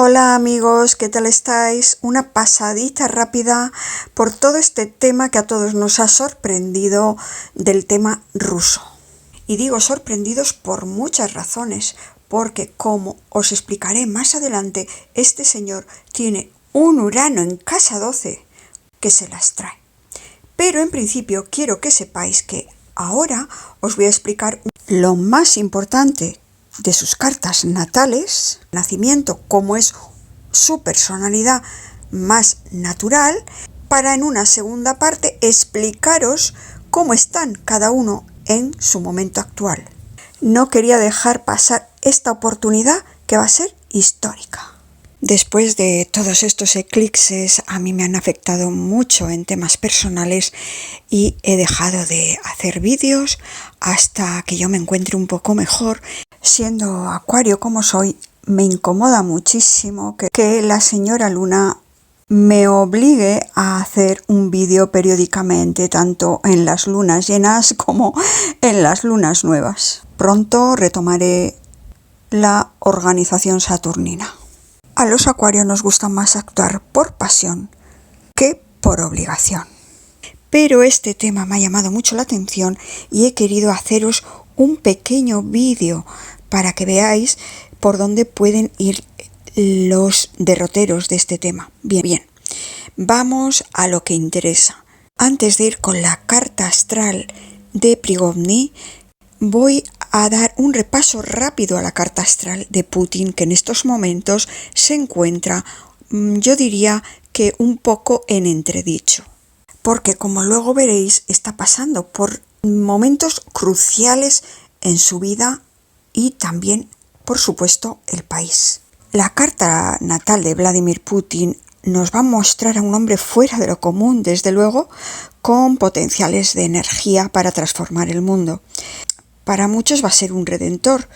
Hola amigos, ¿qué tal estáis? Una pasadita rápida por todo este tema que a todos nos ha sorprendido del tema ruso. Y digo sorprendidos por muchas razones, porque como os explicaré más adelante, este señor tiene un Urano en casa 12 que se las trae. Pero en principio quiero que sepáis que ahora os voy a explicar lo más importante de sus cartas natales, nacimiento, cómo es su personalidad más natural, para en una segunda parte explicaros cómo están cada uno en su momento actual. No quería dejar pasar esta oportunidad que va a ser histórica. Después de todos estos eclipses, a mí me han afectado mucho en temas personales y he dejado de hacer vídeos hasta que yo me encuentre un poco mejor. Siendo Acuario como soy, me incomoda muchísimo que la señora Luna me obligue a hacer un vídeo periódicamente, tanto en las lunas llenas como en las lunas nuevas. Pronto retomaré la organización saturnina. A los acuarios nos gusta más actuar por pasión que por obligación. Pero este tema me ha llamado mucho la atención y he querido haceros un pequeño vídeo para que veáis por dónde pueden ir los derroteros de este tema. Bien, vamos a lo que interesa. Antes de ir con la carta astral de Prigozhin, voy a dar un repaso rápido a la carta astral de Putin, que en estos momentos se encuentra, yo diría que un poco en entredicho. Porque como luego veréis, está pasando por momentos cruciales en su vida y también, por supuesto, el país. La carta natal de Vladimir Putin nos va a mostrar a un hombre fuera de lo común, desde luego, con potenciales de energía para transformar el mundo. Para muchos va a ser un redentor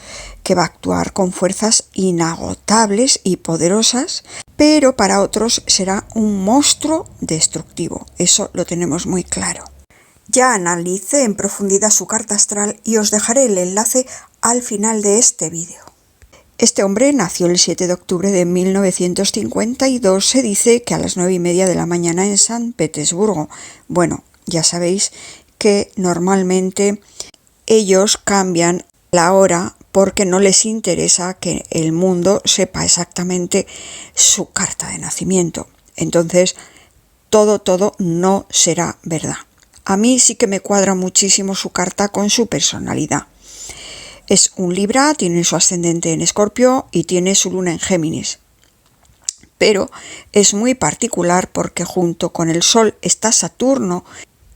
que va a actuar con fuerzas inagotables y poderosas, pero para otros será un monstruo destructivo. Eso lo tenemos muy claro. Ya analicé en profundidad su carta astral y os dejaré el enlace al final de este vídeo. Este hombre nació el 7 de octubre de 1952, se dice que a las 9:30 de la mañana en San Petersburgo. Bueno, ya sabéis que normalmente ellos cambian la hora porque no les interesa que el mundo sepa exactamente su carta de nacimiento. Entonces, todo no será verdad. A mí sí que me cuadra muchísimo su carta con su personalidad. Es un Libra, tiene su ascendente en Escorpio y tiene su luna en Géminis. Pero es muy particular porque junto con el Sol está Saturno,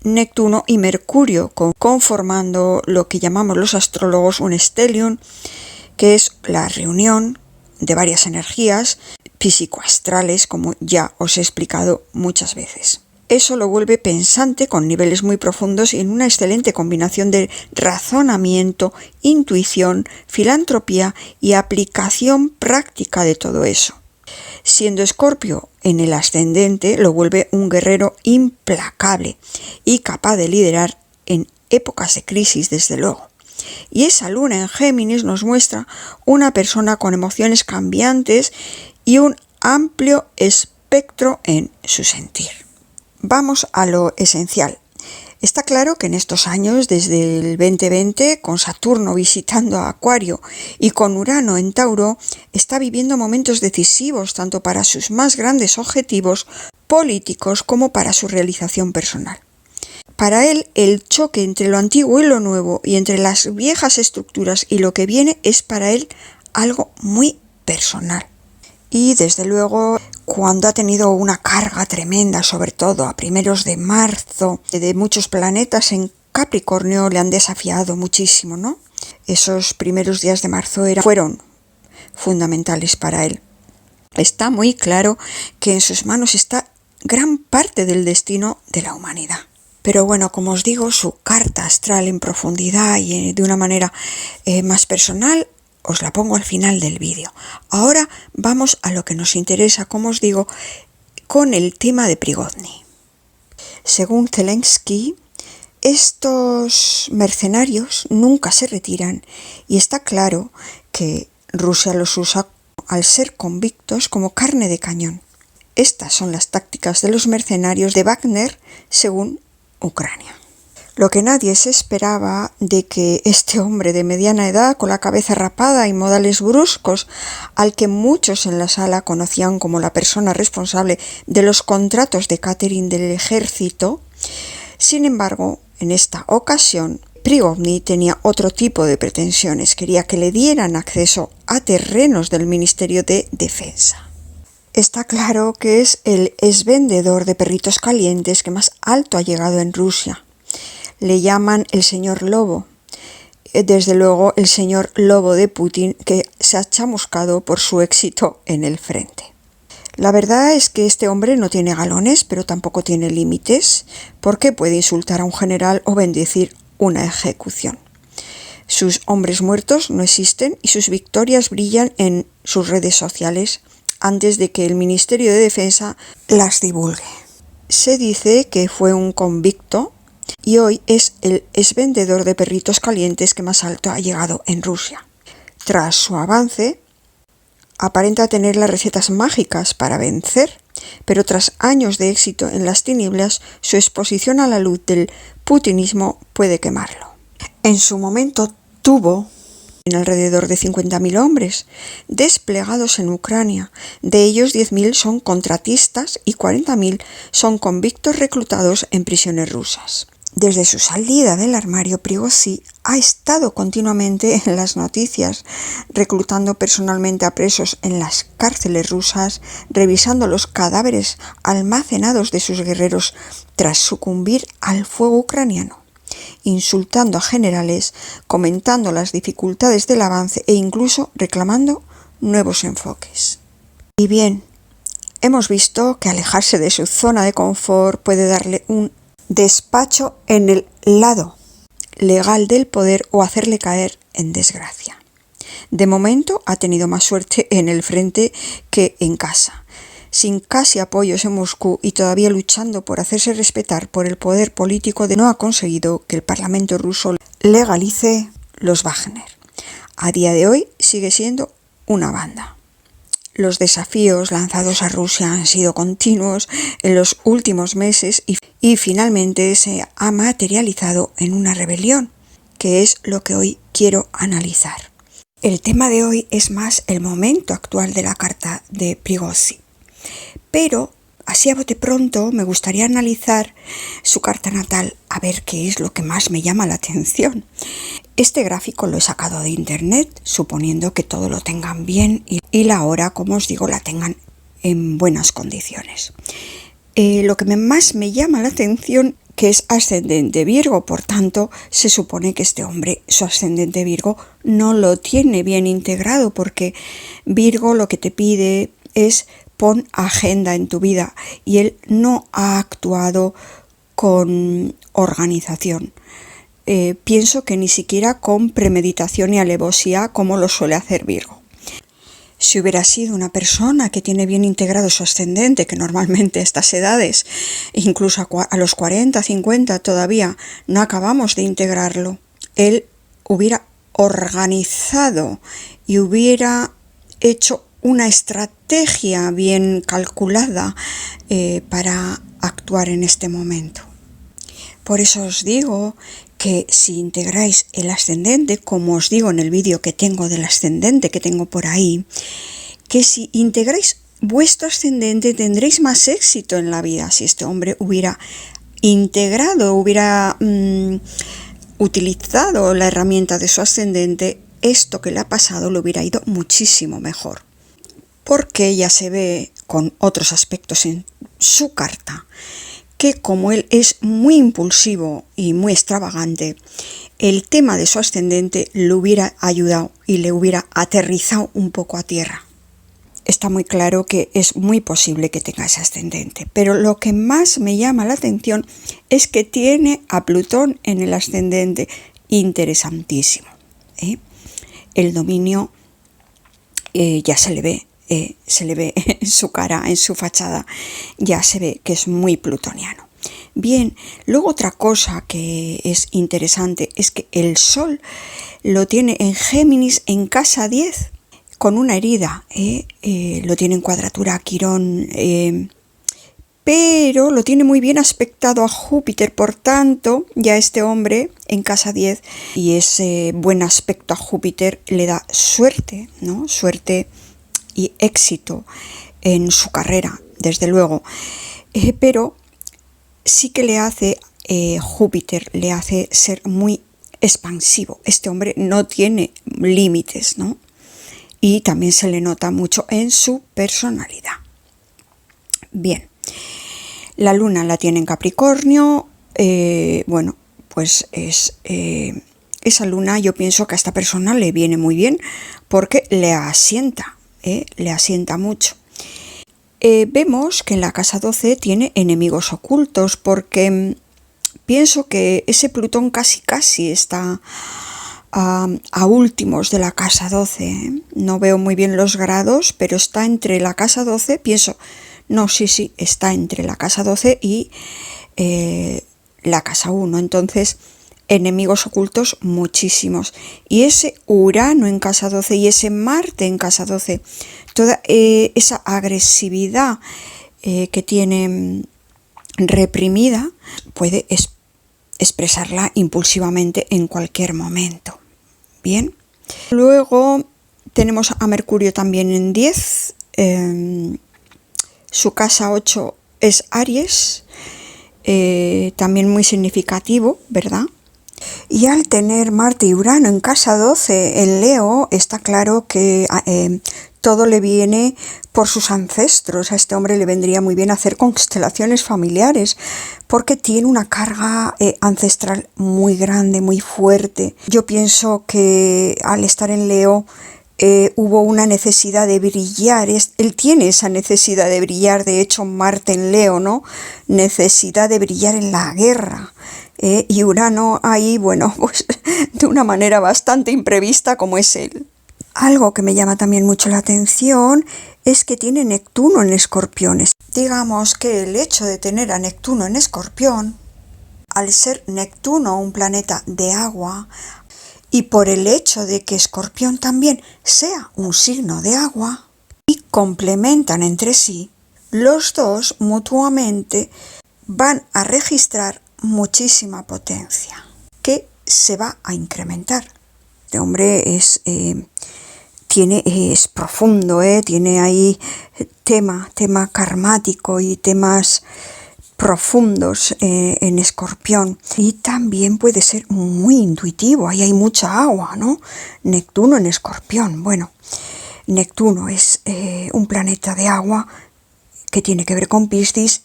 Neptuno y Mercurio, conformando lo que llamamos los astrólogos un stellium, que es la reunión de varias energías psicoastrales, como ya os he explicado muchas veces. Eso lo vuelve pensante con niveles muy profundos y en una excelente combinación de razonamiento, intuición, filantropía y aplicación práctica de todo eso. Siendo Escorpio en el ascendente, lo vuelve un guerrero implacable y capaz de liderar en épocas de crisis, desde luego. Y esa luna en Géminis nos muestra una persona con emociones cambiantes y un amplio espectro en su sentir. Vamos a lo esencial. Está claro que en estos años, desde el 2020, con Saturno visitando a Acuario y con Urano en Tauro, está viviendo momentos decisivos tanto para sus más grandes objetivos políticos como para su realización personal. Para él, el choque entre lo antiguo y lo nuevo, y entre las viejas estructuras y lo que viene, es para él algo muy personal. Y desde luego, cuando ha tenido una carga tremenda, sobre todo a primeros de marzo, de muchos planetas en Capricornio, le han desafiado muchísimo, ¿no? Esos primeros días de marzo fueron fundamentales para él. Está muy claro que en sus manos está gran parte del destino de la humanidad. Pero bueno, como os digo, su carta astral en profundidad y de una manera más personal, os la pongo al final del vídeo. Ahora vamos a lo que nos interesa, como os digo, con el tema de Prigozhin. Según Zelensky, estos mercenarios nunca se retiran y está claro que Rusia los usa al ser convictos como carne de cañón. Estas son las tácticas de los mercenarios de Wagner según Ucrania. Lo que nadie se esperaba de que este hombre de mediana edad, con la cabeza rapada y modales bruscos, al que muchos en la sala conocían como la persona responsable de los contratos de catering del ejército, sin embargo, en esta ocasión, Prigozhin tenía otro tipo de pretensiones. Quería que le dieran acceso a terrenos del Ministerio de Defensa. Está claro que es el exvendedor de perritos calientes que más alto ha llegado en Rusia. Le llaman el señor Lobo. Desde luego el señor Lobo de Putin, que se ha chamuscado por su éxito en el frente. La verdad es que este hombre no tiene galones, pero tampoco tiene límites, porque puede insultar a un general o bendecir una ejecución. Sus hombres muertos no existen y sus victorias brillan en sus redes sociales antes de que el Ministerio de Defensa las divulgue. Se dice que fue un convicto y hoy es el exvendedor de perritos calientes que más alto ha llegado en Rusia. Tras su avance, aparenta tener las recetas mágicas para vencer, pero tras años de éxito en las tinieblas, su exposición a la luz del putinismo puede quemarlo. En su momento tuvo alrededor de 50.000 hombres desplegados en Ucrania. De ellos 10.000 son contratistas y 40.000 son convictos reclutados en prisiones rusas. Desde su salida del armario, Prigozhin ha estado continuamente en las noticias, reclutando personalmente a presos en las cárceles rusas, revisando los cadáveres almacenados de sus guerreros tras sucumbir al fuego ucraniano, insultando a generales, comentando las dificultades del avance e incluso reclamando nuevos enfoques. Y bien, hemos visto que alejarse de su zona de confort puede darle un despacho en el lado legal del poder o hacerle caer en desgracia. De momento ha tenido más suerte en el frente que en casa. Sin casi apoyos en Moscú y todavía luchando por hacerse respetar por el poder político, no ha conseguido que el Parlamento ruso legalice los Wagner. A día de hoy sigue siendo una banda. Los desafíos lanzados a Rusia han sido continuos en los últimos meses y finalmente se ha materializado en una rebelión, que es lo que hoy quiero analizar. El tema de hoy es más el momento actual de la carta de Prigozhin, pero así a bote pronto me gustaría analizar su carta natal a ver qué es lo que más me llama la atención. Este gráfico lo he sacado de internet, suponiendo que todo lo tengan bien y la hora, como os digo, la tengan en buenas condiciones. Lo que más me llama la atención, que es ascendente Virgo, por tanto, se supone que este hombre, su ascendente Virgo, no lo tiene bien integrado, porque Virgo lo que te pide es pon agenda en tu vida, y él no ha actuado con organización. Pienso que ni siquiera con premeditación y alevosía como lo suele hacer Virgo. Si hubiera sido una persona que tiene bien integrado su ascendente, que normalmente a estas edades, incluso a los 40, 50 todavía no acabamos de integrarlo, él hubiera organizado y hubiera hecho una estrategia bien calculada para actuar en este momento. Por eso os digo que si integráis el ascendente, como os digo en el vídeo que tengo del ascendente que tengo por ahí, que si integráis vuestro ascendente tendréis más éxito en la vida. Si este hombre hubiera integrado, hubiera utilizado la herramienta de su ascendente, esto que le ha pasado le hubiera ido muchísimo mejor. Porque ya se ve con otros aspectos en su carta que como él es muy impulsivo y muy extravagante, el tema de su ascendente le hubiera ayudado y le hubiera aterrizado un poco a tierra. Está muy claro que es muy posible que tenga ese ascendente, pero lo que más me llama la atención es que tiene a Plutón en el ascendente, interesantísimo. El dominio ya se le ve en su cara, en su fachada, ya se ve que es muy plutoniano. Bien, luego otra cosa que es interesante es que el Sol lo tiene en Géminis en casa 10, con una herida, lo tiene en cuadratura Quirón, pero lo tiene muy bien aspectado a Júpiter, por tanto, ya este hombre en casa 10 y ese buen aspecto a Júpiter le da suerte, ¿no? Suerte y éxito en su carrera, desde luego, pero sí que le hace, Júpiter le hace ser muy expansivo. Este hombre no tiene límites, ¿no? Y también se le nota mucho en su personalidad. Bien, la luna la tiene en Capricornio, bueno, pues esa luna yo pienso que a esta persona le viene muy bien porque le asienta mucho. Vemos que en la casa 12 tiene enemigos ocultos porque pienso que ese Plutón casi está a últimos de la casa 12. No veo muy bien los grados, pero está entre la casa 12, pienso, no, sí, está entre la casa 12 y la casa 1. Entonces, enemigos ocultos muchísimos. Y ese Urano en casa 12 y ese Marte en casa 12, toda esa agresividad que tiene reprimida, puede expresarla impulsivamente en cualquier momento. Bien. Luego tenemos a Mercurio también en 10. Su casa 8 es Aries, también muy significativo, ¿verdad? Y al tener Marte y Urano en casa 12 en Leo, está claro que todo le viene por sus ancestros. A este hombre le vendría muy bien hacer constelaciones familiares porque tiene una carga ancestral muy grande, muy fuerte. Yo pienso que al estar en Leo hubo una necesidad de brillar. Él tiene esa necesidad de brillar, de hecho Marte en Leo, ¿no? Necesidad de brillar en la guerra. Y Urano ahí, bueno, pues de una manera bastante imprevista como es él. Algo que me llama también mucho la atención es que tiene Neptuno en Escorpiones. Digamos que el hecho de tener a Neptuno en Escorpión, al ser Neptuno un planeta de agua, y por el hecho de que Escorpión también sea un signo de agua, y complementan entre sí, los dos mutuamente van a registrar muchísima potencia, que se va a incrementar. Este hombre es profundo, tiene ahí tema karmático y temas profundos en Escorpión. Y también puede ser muy intuitivo, ahí hay mucha agua, ¿no? Neptuno en Escorpión. Bueno, Neptuno es un planeta de agua que tiene que ver con Piscis,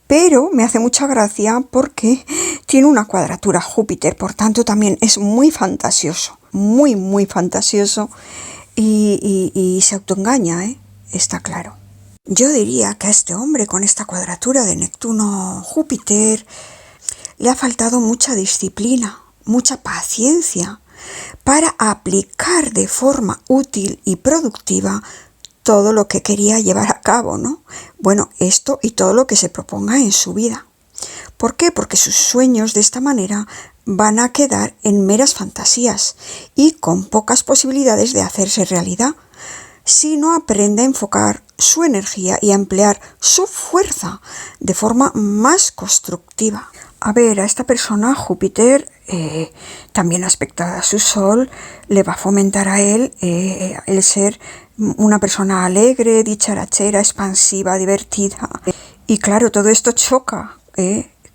pero me hace mucha gracia porque tiene una cuadratura a Júpiter, por tanto también es muy fantasioso, muy fantasioso y se autoengaña, está claro. Yo diría que a este hombre con esta cuadratura de Neptuno-Júpiter le ha faltado mucha disciplina, mucha paciencia para aplicar de forma útil y productiva todo lo que quería llevar a cabo, ¿no? Bueno, esto y todo lo que se proponga en su vida. ¿Por qué? Porque sus sueños de esta manera van a quedar en meras fantasías y con pocas posibilidades de hacerse realidad, si no aprende a enfocar su energía y a emplear su fuerza de forma más constructiva. A ver, a esta persona Júpiter, también aspectada a su Sol, le va a fomentar a él el ser una persona alegre, dicharachera, expansiva, divertida. Y claro, todo esto choca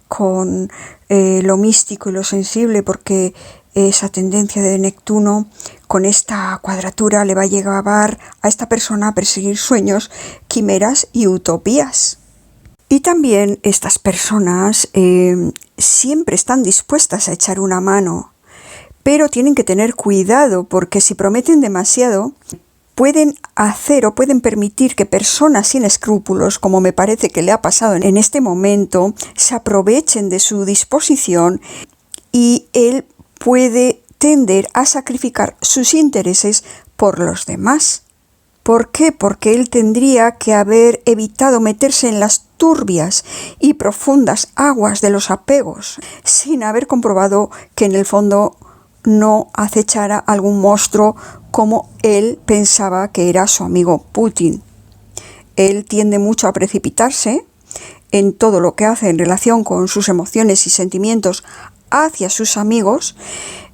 con lo místico y lo sensible, porque esa tendencia de Neptuno con esta cuadratura le va a llevar a esta persona a perseguir sueños, quimeras y utopías. Y también estas personas siempre están dispuestas a echar una mano, pero tienen que tener cuidado porque si prometen demasiado, pueden hacer o pueden permitir que personas sin escrúpulos, como me parece que le ha pasado en este momento, se aprovechen de su disposición y él puede tender a sacrificar sus intereses por los demás. ¿Por qué? Porque él tendría que haber evitado meterse en las turbias y profundas aguas de los apegos, sin haber comprobado que en el fondo no acechara algún monstruo como él pensaba que era su amigo Putin. Él tiende mucho a precipitarse en todo lo que hace en relación con sus emociones y sentimientos hacia sus amigos,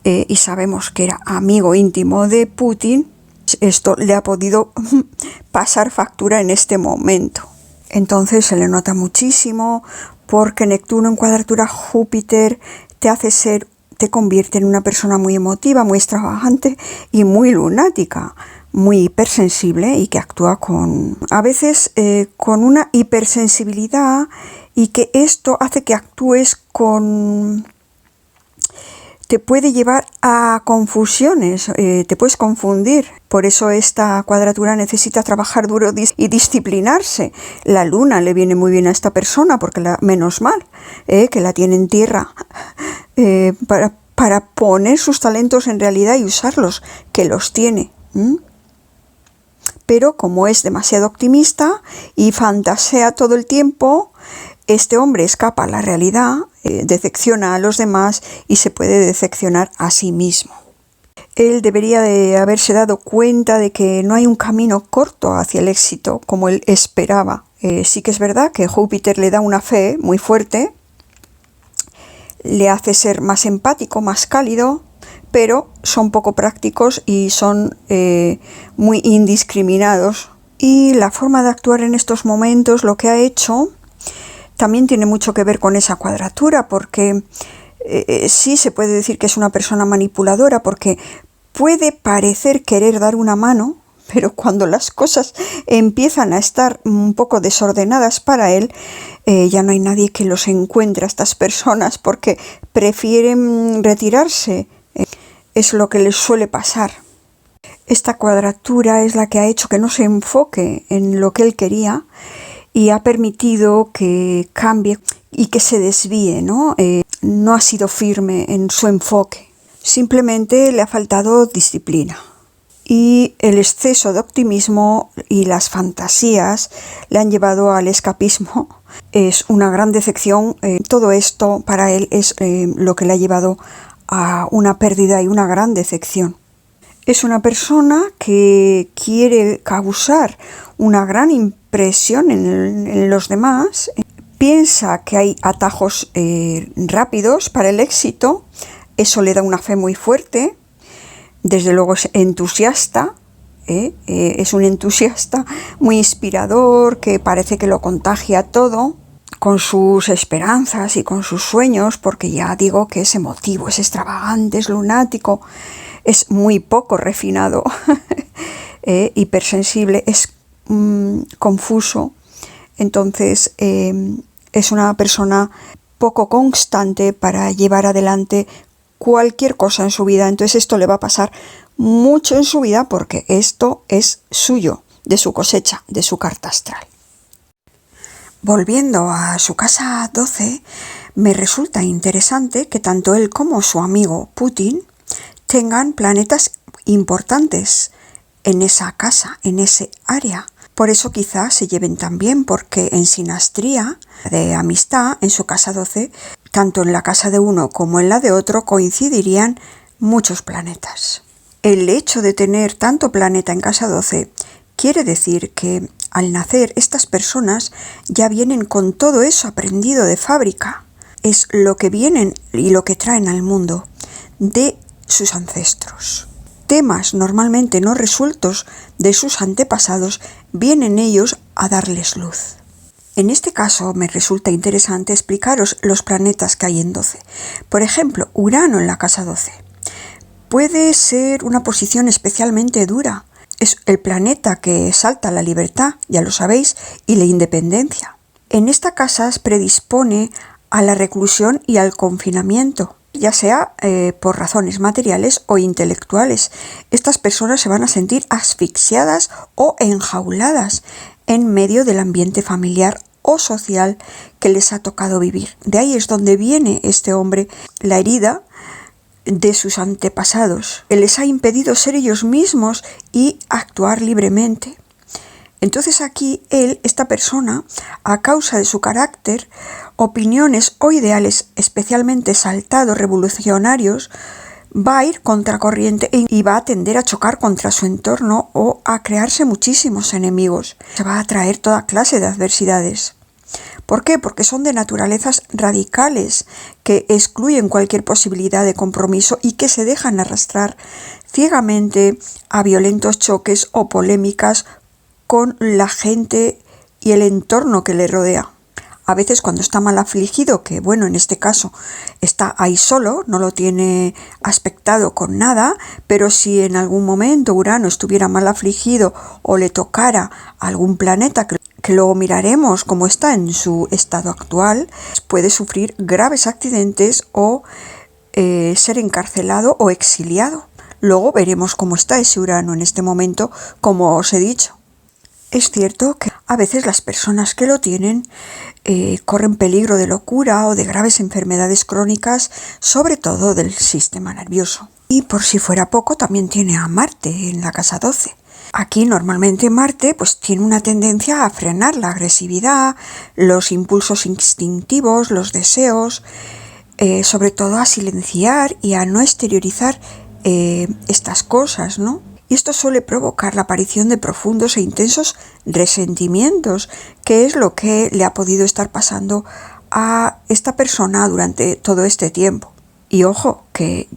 y sabemos que era amigo íntimo de Putin. Esto le ha podido pasar factura en este momento. Entonces se le nota muchísimo, porque Neptuno en cuadratura Júpiter te convierte en una persona muy emotiva, muy extravagante y muy lunática, muy hipersensible, y que actúa a veces con una hipersensibilidad, y que esto hace que actúes te puede llevar a confusiones, te puedes confundir. Por eso esta cuadratura necesita trabajar duro y disciplinarse. La luna le viene muy bien a esta persona, porque menos mal que la tiene en tierra, para poner sus talentos en realidad y usarlos, que los tiene. Pero como es demasiado optimista y fantasea todo el tiempo, este hombre escapa a la realidad, decepciona a los demás y se puede decepcionar a sí mismo. Él debería de haberse dado cuenta de que no hay un camino corto hacia el éxito como él esperaba. Sí que es verdad que Júpiter le da una fe muy fuerte, le hace ser más empático, más cálido, pero son poco prácticos y son muy indiscriminados. Y la forma de actuar en estos momentos, lo que ha hecho, también tiene mucho que ver con esa cuadratura, porque sí se puede decir que es una persona manipuladora, porque puede parecer querer dar una mano, pero cuando las cosas empiezan a estar un poco desordenadas para él, ya no hay nadie que los encuentre a estas personas, porque prefieren retirarse. Es lo que les suele pasar. Esta cuadratura es la que ha hecho que no se enfoque en lo que él quería, y ha permitido que cambie y que se desvíe, ¿no? No ha sido firme en su enfoque. Simplemente le ha faltado disciplina. Y el exceso de optimismo y las fantasías le han llevado al escapismo. Es una gran decepción. Todo esto para él es lo que le ha llevado a una pérdida y una gran decepción. Es una persona que quiere causar una gran impresión en los demás. Piensa que hay atajos rápidos para el éxito. Eso le da una fe muy fuerte. Desde luego es entusiasta. Es un entusiasta muy inspirador, que parece que lo contagia todo con sus esperanzas y con sus sueños, porque ya digo que es emotivo, es extravagante, es lunático. Es muy poco refinado, hipersensible, es confuso. Entonces es una persona poco constante para llevar adelante cualquier cosa en su vida. Entonces esto le va a pasar mucho en su vida, porque esto es suyo, de su cosecha, de su carta astral. Volviendo a su casa 12, me resulta interesante que tanto él como su amigo Putin tengan planetas importantes en esa casa, en ese área. Por eso quizás se lleven tan bien, porque en sinastría de amistad, en su casa 12, tanto en la casa de uno como en la de otro, coincidirían muchos planetas. El hecho de tener tanto planeta en casa 12 quiere decir que al nacer estas personas ya vienen con todo eso aprendido de fábrica. Es lo que vienen y lo que traen al mundo de sus ancestros. Temas normalmente no resueltos de sus antepasados, vienen ellos a darles luz. En este caso me resulta interesante explicaros los planetas que hay en 12. Por ejemplo, Urano en la casa 12. Puede ser una posición especialmente dura. Es el planeta que exalta la libertad, ya lo sabéis, y la independencia. En esta casa predispone a la reclusión y al confinamiento, ya sea por razones materiales o intelectuales. Estas personas se van a sentir asfixiadas o enjauladas en medio del ambiente familiar o social que les ha tocado vivir. De ahí es donde viene este hombre, la herida de sus antepasados, que les ha impedido ser ellos mismos y actuar libremente. Entonces aquí esta persona, a causa de su carácter, opiniones o ideales especialmente exaltados, revolucionarios, va a ir contracorriente y va a tender a chocar contra su entorno o a crearse muchísimos enemigos. Se va a atraer toda clase de adversidades. ¿Por qué? Porque son de naturalezas radicales que excluyen cualquier posibilidad de compromiso y que se dejan arrastrar ciegamente a violentos choques o polémicas con la gente y el entorno que le rodea. A veces cuando está mal afligido, que bueno, en este caso está ahí solo, no lo tiene aspectado con nada, pero si en algún momento Urano estuviera mal afligido o le tocara algún planeta, que luego miraremos cómo está en su estado actual, puede sufrir graves accidentes o ser encarcelado o exiliado. Luego veremos cómo está ese Urano en este momento, como os he dicho. Es cierto que a veces las personas que lo tienen corren peligro de locura o de graves enfermedades crónicas, sobre todo del sistema nervioso. Y por si fuera poco, también tiene a Marte en la casa 12. Aquí normalmente Marte pues tiene una tendencia a frenar la agresividad, los impulsos instintivos, los deseos, sobre todo a silenciar y a no exteriorizar estas cosas, ¿no? Y esto suele provocar la aparición de profundos e intensos resentimientos, que es lo que le ha podido estar pasando a esta persona durante todo este tiempo. Y ojo, que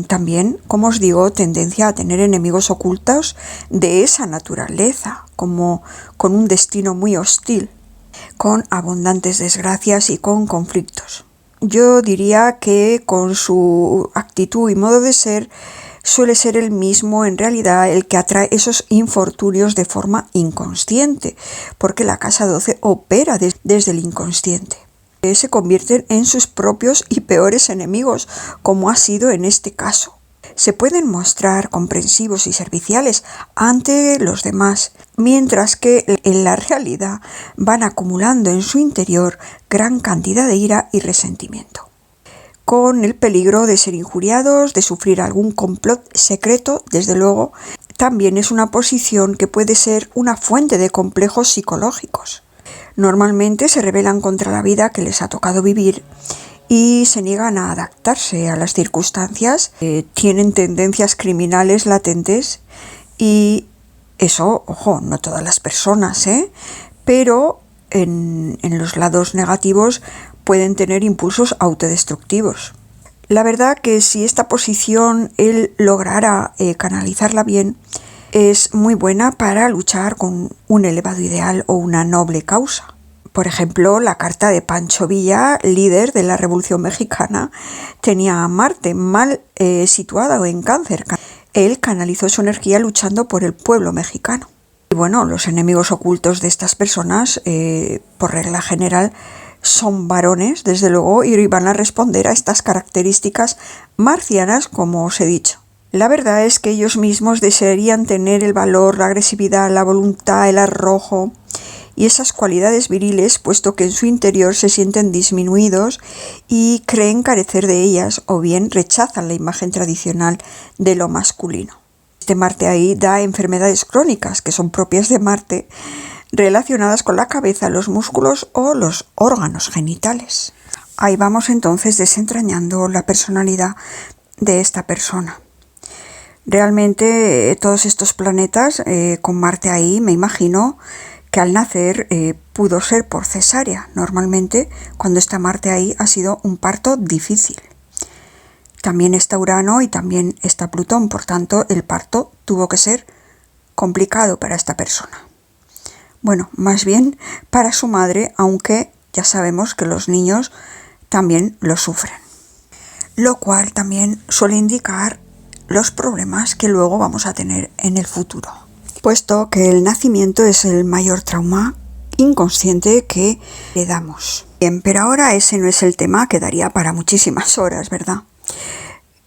también, como os digo, tendencia a tener enemigos ocultos de esa naturaleza, como con un destino muy hostil, con abundantes desgracias y con conflictos. Yo diría que con su actitud y modo de ser, suele ser el mismo en realidad el que atrae esos infortunios de forma inconsciente, porque la casa 12 opera desde el inconsciente. Se convierten en sus propios y peores enemigos, como ha sido en este caso. Se pueden mostrar comprensivos y serviciales ante los demás, mientras que en la realidad van acumulando en su interior gran cantidad de ira y resentimiento, con el peligro de ser injuriados, de sufrir algún complot secreto. Desde luego, también es una posición que puede ser una fuente de complejos psicológicos. Normalmente se rebelan contra la vida que les ha tocado vivir y se niegan a adaptarse a las circunstancias, tienen tendencias criminales latentes y eso, ojo, no todas las personas, pero en los lados negativos pueden tener impulsos autodestructivos. La verdad que si esta posición él lograra canalizarla bien, es muy buena para luchar con un elevado ideal o una noble causa. Por ejemplo, la carta de Pancho Villa, líder de la Revolución Mexicana, tenía a Marte mal situado en Cáncer. Él canalizó su energía luchando por el pueblo mexicano. Y bueno, los enemigos ocultos de estas personas, por regla general, son varones, desde luego, y van a responder a estas características marcianas, como os he dicho. La verdad es que ellos mismos desearían tener el valor, la agresividad, la voluntad, el arrojo y esas cualidades viriles, puesto que en su interior se sienten disminuidos y creen carecer de ellas, o bien rechazan la imagen tradicional de lo masculino. Este Marte ahí da enfermedades crónicas que son propias de Marte, relacionadas con la cabeza, los músculos o los órganos genitales. Ahí vamos entonces desentrañando la personalidad de esta persona. Realmente todos estos planetas con Marte ahí, me imagino que al nacer pudo ser por cesárea. Normalmente cuando está Marte ahí ha sido un parto difícil. También está Urano y también está Plutón, por tanto el parto tuvo que ser complicado para esta persona. Bueno, más bien para su madre, aunque ya sabemos que los niños también lo sufren. Lo cual también suele indicar los problemas que luego vamos a tener en el futuro, puesto que el nacimiento es el mayor trauma inconsciente que le damos. Bien, pero ahora ese no es el tema, que daría para muchísimas horas, ¿verdad?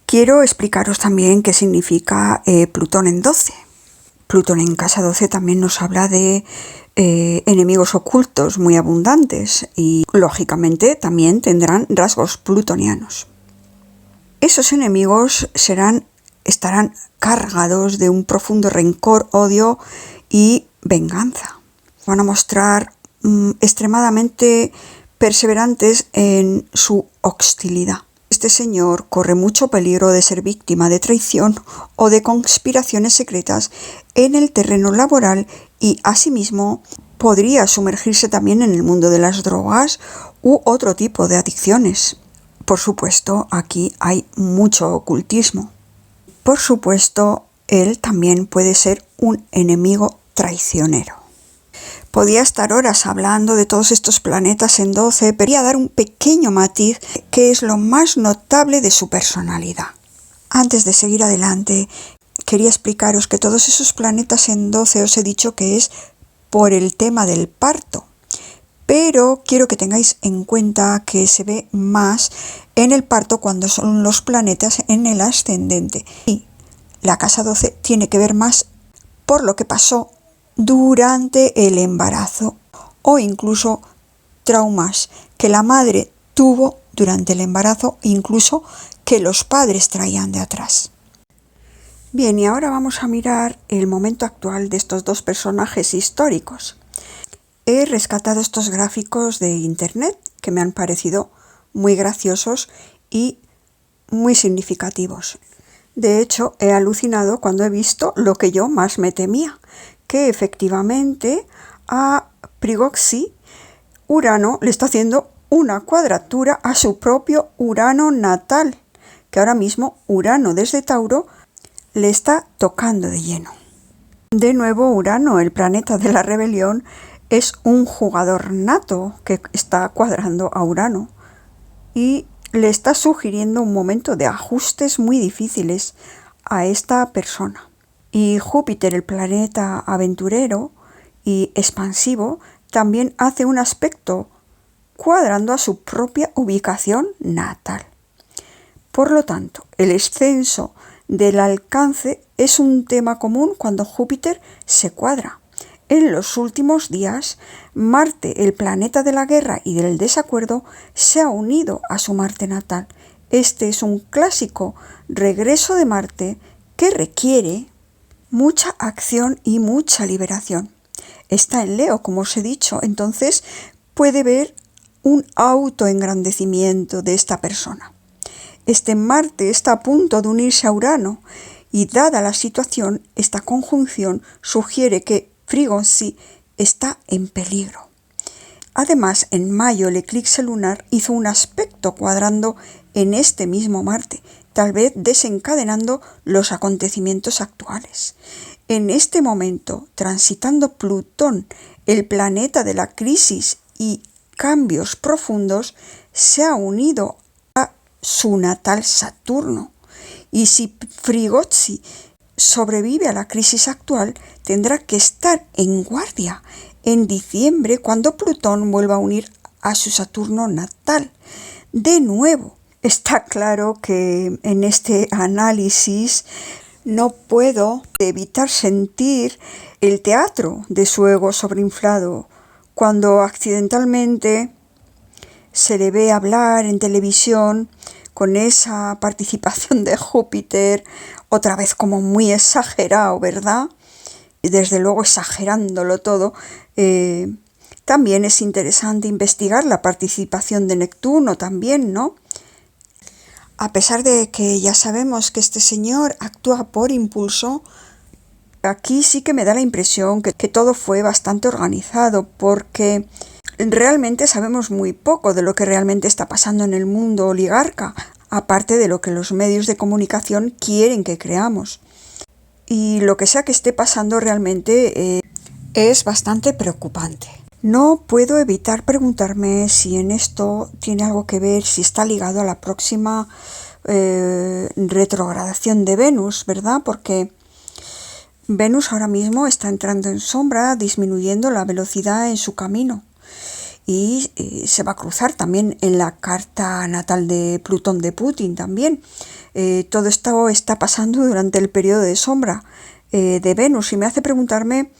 Quiero explicaros también qué significa Plutón en 12. Plutón en casa 12 también nos habla de enemigos ocultos muy abundantes y lógicamente también tendrán rasgos plutonianos. Esos enemigos estarán cargados de un profundo rencor, odio y venganza. Van a mostrar extremadamente perseverantes en su hostilidad. este señor corre mucho peligro de ser víctima de traición o de conspiraciones secretas en el terreno laboral y asimismo podría sumergirse también en el mundo de las drogas u otro tipo de adicciones. Por supuesto, aquí hay mucho ocultismo. Por supuesto, él también puede ser un enemigo traicionero. Podía estar horas hablando de todos estos planetas en 12, pero quería dar un pequeño matiz que es lo más notable de su personalidad. Antes de seguir adelante, quería explicaros que todos esos planetas en 12 os he dicho que es por el tema del parto, pero quiero que tengáis en cuenta que se ve más en el parto cuando son los planetas en el ascendente. Y la casa 12 tiene que ver más por lo que pasó durante el embarazo o incluso traumas que la madre tuvo durante el embarazo, incluso que los padres traían de atrás. Bien, y ahora vamos a mirar el momento actual de estos dos personajes históricos. He rescatado estos gráficos de internet que me han parecido muy graciosos y muy significativos. De hecho, he alucinado cuando he visto lo que yo más me temía, que efectivamente a Prigozhin Urano le está haciendo una cuadratura a su propio Urano natal, que ahora mismo Urano desde Tauro le está tocando de lleno. De nuevo, Urano, el planeta de la rebelión, es un jugador nato que está cuadrando a Urano y le está sugiriendo un momento de ajustes muy difíciles a esta persona. Y Júpiter, el planeta aventurero y expansivo, también hace un aspecto cuadrando a su propia ubicación natal. Por lo tanto, el exceso del alcance es un tema común cuando Júpiter se cuadra. En los últimos días, Marte, el planeta de la guerra y del desacuerdo, se ha unido a su Marte natal. Este es un clásico regreso de Marte que requiere mucha acción y mucha liberación. Está en Leo, como os he dicho, entonces puede ver un autoengrandecimiento de esta persona. Este Marte está a punto de unirse a Urano y dada la situación, esta conjunción sugiere que Prigozhin está en peligro. Además, en mayo el eclipse lunar hizo un aspecto cuadrando en este mismo Marte, tal vez desencadenando los acontecimientos actuales. En este momento, transitando Plutón, el planeta de la crisis y cambios profundos, se ha unido a su natal Saturno. Y si Prigozhin sobrevive a la crisis actual, tendrá que estar en guardia en diciembre cuando Plutón vuelva a unir a su Saturno natal. De nuevo, está claro que en este análisis no puedo evitar sentir el teatro de su ego sobreinflado cuando accidentalmente se le ve hablar en televisión con esa participación de Júpiter, otra vez como muy exagerado, ¿verdad? Y desde luego exagerándolo todo. También es interesante investigar la participación de Neptuno también, ¿no? A pesar de que ya sabemos que este señor actúa por impulso, aquí sí que me da la impresión que todo fue bastante organizado, porque realmente sabemos muy poco de lo que realmente está pasando en el mundo oligarca, aparte de lo que los medios de comunicación quieren que creamos. Y lo que sea que esté pasando realmente es bastante preocupante. No puedo evitar preguntarme si en esto tiene algo que ver, si está ligado a la próxima retrogradación de Venus, ¿verdad? Porque Venus ahora mismo está entrando en sombra, disminuyendo la velocidad en su camino. Y se va a cruzar también en la carta natal de Plutón de Putin también. Todo esto está pasando durante el periodo de sombra de Venus y me hace preguntarme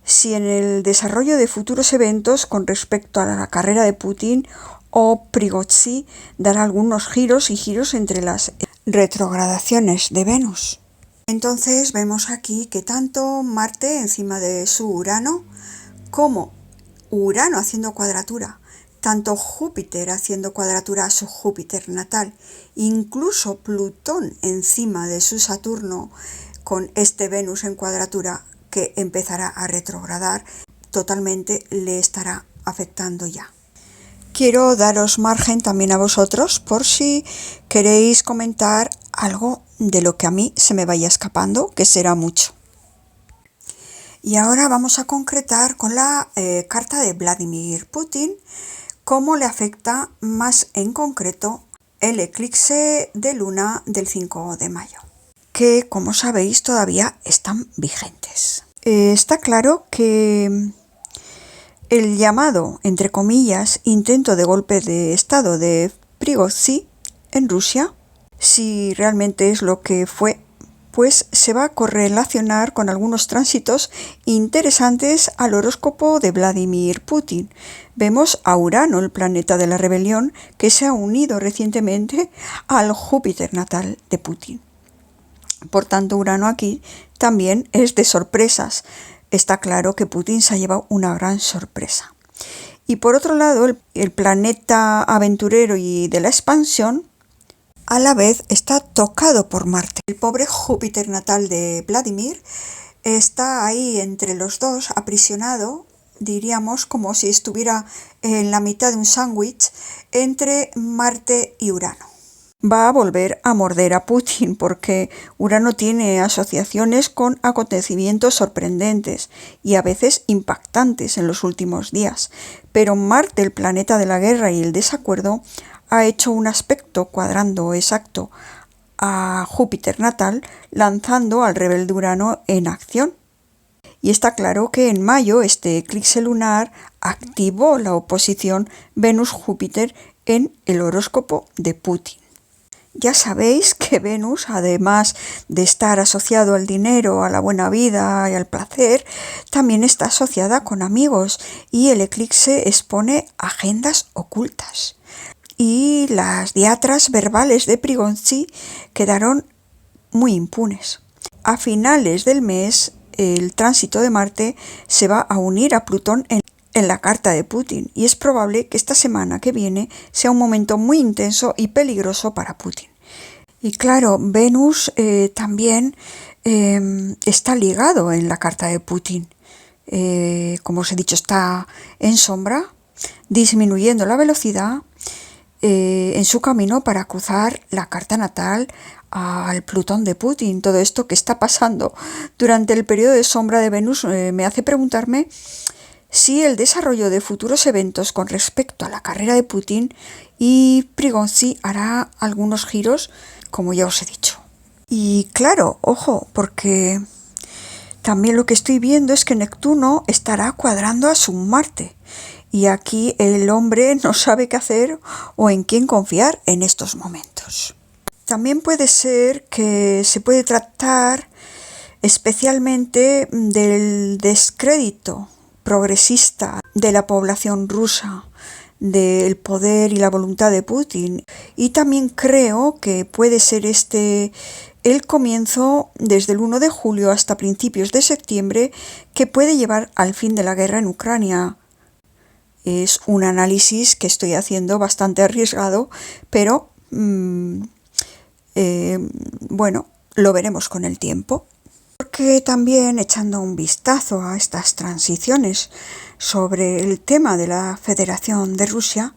si en el desarrollo de futuros eventos con respecto a la carrera de Putin o Prigozhin dará algunos giros entre las retrogradaciones de Venus. Entonces vemos aquí que tanto Marte encima de su Urano como Urano haciendo cuadratura tanto Júpiter haciendo cuadratura a su Júpiter natal, incluso Plutón encima de su Saturno con este Venus en cuadratura que empezará a retrogradar, totalmente le estará afectando ya. Quiero daros margen también a vosotros por si queréis comentar algo de lo que a mí se me vaya escapando, que será mucho. Y ahora vamos a concretar con la carta de Vladimir Putin, cómo le afecta más en concreto el eclipse de luna del 5 de mayo, que como sabéis todavía están vigentes. Está claro que el llamado, entre comillas, intento de golpe de estado de Prigozhin en Rusia, si realmente es lo que fue, pues se va a correlacionar con algunos tránsitos interesantes al horóscopo de Vladimir Putin. Vemos a Urano, el planeta de la rebelión, que se ha unido recientemente al Júpiter natal de Putin. Por tanto, Urano aquí también es de sorpresas. Está claro que Putin se ha llevado una gran sorpresa. Y por otro lado, el planeta aventurero y de la expansión, a la vez está tocado por Marte. El pobre Júpiter natal de Vladimir está ahí entre los dos, aprisionado, diríamos como si estuviera en la mitad de un sándwich entre Marte y Urano. Va a volver a morder a Putin porque Urano tiene asociaciones con acontecimientos sorprendentes y a veces impactantes en los últimos días, pero Marte, el planeta de la guerra y el desacuerdo, ha hecho un aspecto cuadrando exacto a Júpiter natal, lanzando al rebelde Urano en acción. Y está claro que en mayo este eclipse lunar activó la oposición Venus-Júpiter en el horóscopo de Putin. Ya sabéis que Venus, además de estar asociado al dinero, a la buena vida y al placer, también está asociada con amigos y el eclipse expone agendas ocultas. Y las diatras verbales de Prigozhin quedaron muy impunes. A finales del mes, el tránsito de Marte se va a unir a Plutón en la carta de Putin y es probable que esta semana que viene sea un momento muy intenso y peligroso para Putin. Y claro, Venus también está ligado en la carta de Putin. Como os he dicho, está en sombra, disminuyendo la velocidad en su camino para cruzar la carta natal al Plutón de Putin. Todo esto que está pasando durante el periodo de sombra de Venus me hace preguntarme si el desarrollo de futuros eventos con respecto a la carrera de Putin y Prigozhin hará algunos giros, como ya os he dicho. Y claro, ojo, porque también lo que estoy viendo es que Neptuno estará cuadrando a su Marte. Y aquí el hombre no sabe qué hacer o en quién confiar en estos momentos. También puede ser que se puede tratar especialmente del descrédito progresista de la población rusa, del poder y la voluntad de Putin. Y también creo que puede ser este el comienzo desde el 1 de julio hasta principios de septiembre que puede llevar al fin de la guerra en Ucrania. Es un análisis que estoy haciendo bastante arriesgado, pero bueno, lo veremos con el tiempo. Porque también echando un vistazo a estas transiciones sobre el tema de la Federación de Rusia,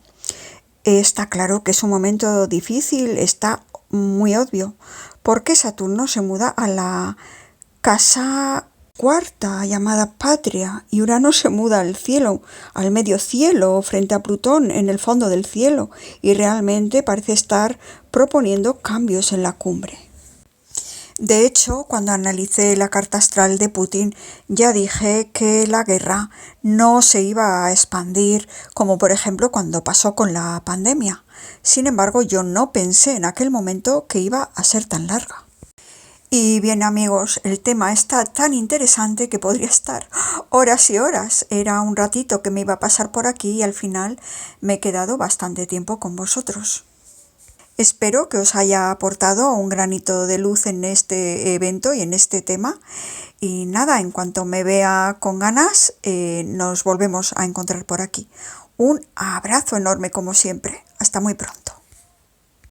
está claro que es un momento difícil, está muy obvio, porque Saturno se muda a la casa cuarta llamada Patria y Urano se muda al cielo, al medio cielo, frente a Plutón en el fondo del cielo, y realmente parece estar proponiendo cambios en la cumbre. De hecho, cuando analicé la carta astral de Putin, ya dije que la guerra no se iba a expandir como por ejemplo cuando pasó con la pandemia. Sin embargo, yo no pensé en aquel momento que iba a ser tan larga. Y bien amigos, el tema está tan interesante que podría estar horas y horas. Era un ratito que me iba a pasar por aquí y al final me he quedado bastante tiempo con vosotros. Espero que os haya aportado un granito de luz en este evento y en este tema. Y nada, en cuanto me vea con ganas, nos volvemos a encontrar por aquí. Un abrazo enorme como siempre. Hasta muy pronto.